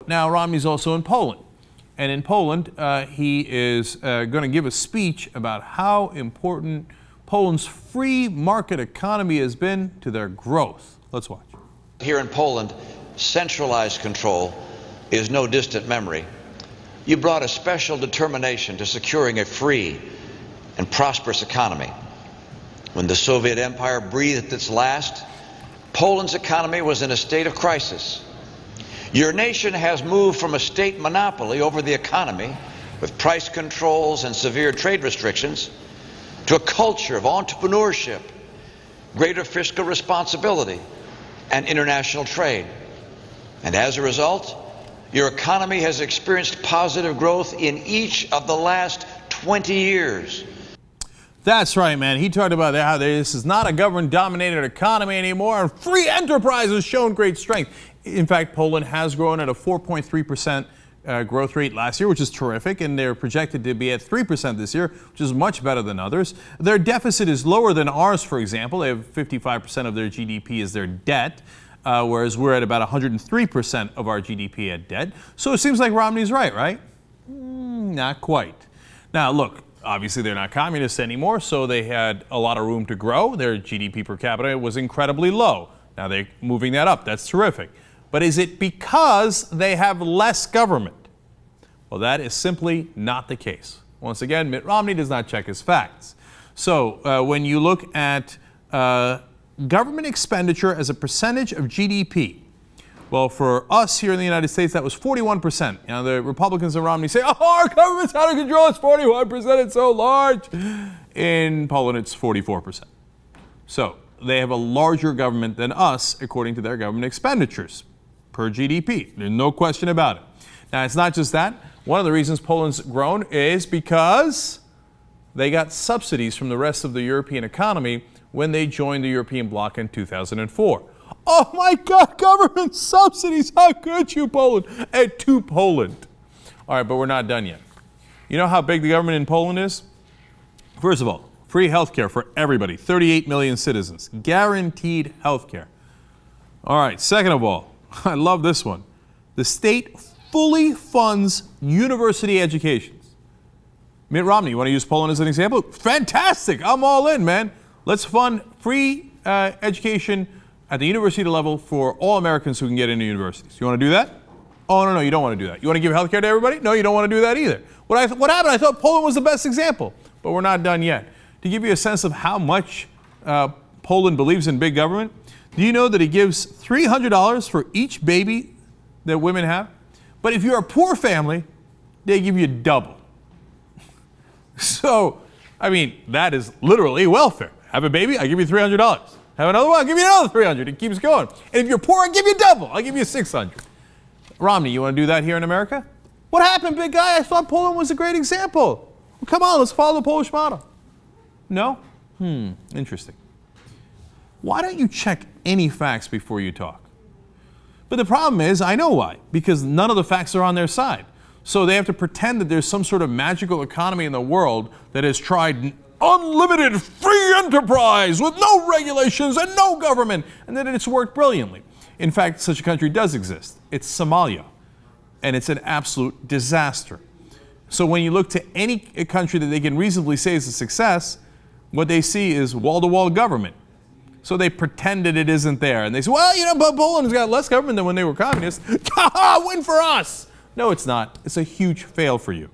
now Romney's also in Poland. And in Poland, he is going to give a speech about how important Poland's free market economy has been to their growth. Let's watch. Here in Poland, centralized control is no distant memory. You brought a special determination to securing a free and prosperous economy. When the Soviet Empire breathed its last, Poland's economy was in a state of crisis. Your nation has moved from a state monopoly over the economy with price controls and severe trade restrictions to a culture of entrepreneurship, greater fiscal responsibility, and international trade. And as a result, your economy has experienced positive growth in each of the last 20 years. That's right, man. He talked about how this is not a government-dominated economy anymore, and free enterprise has shown great strength. In fact, Poland has grown at a 4.3% growth rate last year, which is terrific, and they're projected to be at 3% this year, which is much better than others. Their deficit is lower than ours, for example. They have 55% of their GDP is their debt, whereas we're at about 103% of our GDP at debt. So it seems like Romney's right? Not quite. Now, look. Obviously, they're not communists anymore, so they had a lot of room to grow. Their GDP per capita was incredibly low. Now they're moving that up. That's terrific. But is it because they have less government? Well, that is simply not the case. Once again, Mitt Romney does not check his facts. So when you look at government expenditure as a percentage of GDP, well, for us here in the United States, that was 41%. Now, the Republicans and Romney say, oh, our government's out of control, it's 41%, it's so large. In Poland, it's 44%. So they have a larger government than us, according to their government expenditures per GDP. There's no question about it. Now, it's not just that. One of the reasons Poland's grown is because they got subsidies from the rest of the European economy when they joined the European bloc in 2004. Oh my God, government subsidies, how could you, Poland? And to Poland. All right, but we're not done yet. You know how big the government in Poland is? First of all, free health care for everybody, 38 million citizens, guaranteed health care. All right, second of all, I love this one. The state fully funds university educations. Mitt Romney, you want to use Poland as an example? Fantastic, I'm all in, man. Let's fund free education at the university level for all Americans who can get into universities. You want to do that? Oh, no, you don't want to do that. You want to give health care to everybody? No, you don't want to do that either. What happened? I thought Poland was the best example, but we're not done yet. To give you a sense of how much Poland believes in big government, do you know that it gives $300 for each baby that women have? But if you're a poor family, they give you double. So, I mean, that is literally welfare. Have a baby, I give you $300. Have another one, I'll give you another 300. It keeps going. And if you're poor, I'll give you double. I'll give you 600. Romney, you want to do that here in America? What happened, big guy? I thought Poland was a great example. Well, come on, let's follow the Polish model. No? Interesting. Why don't you check any facts before you talk? But the problem is, I know why. Because none of the facts are on their side. So they have to pretend that there's some sort of magical economy in the world that has tried unlimited free enterprise with no regulations and no government, and that it's worked brilliantly. In fact, such a country does exist. It's Somalia, and it's an absolute disaster. So when you look to any country that they can reasonably say is a success, what they see is wall-to-wall government. So they pretend that it isn't there, and they say, well, you know, but Poland's got less government than when they were communists. Ha-ha, win for us! No, it's not. It's a huge fail for you.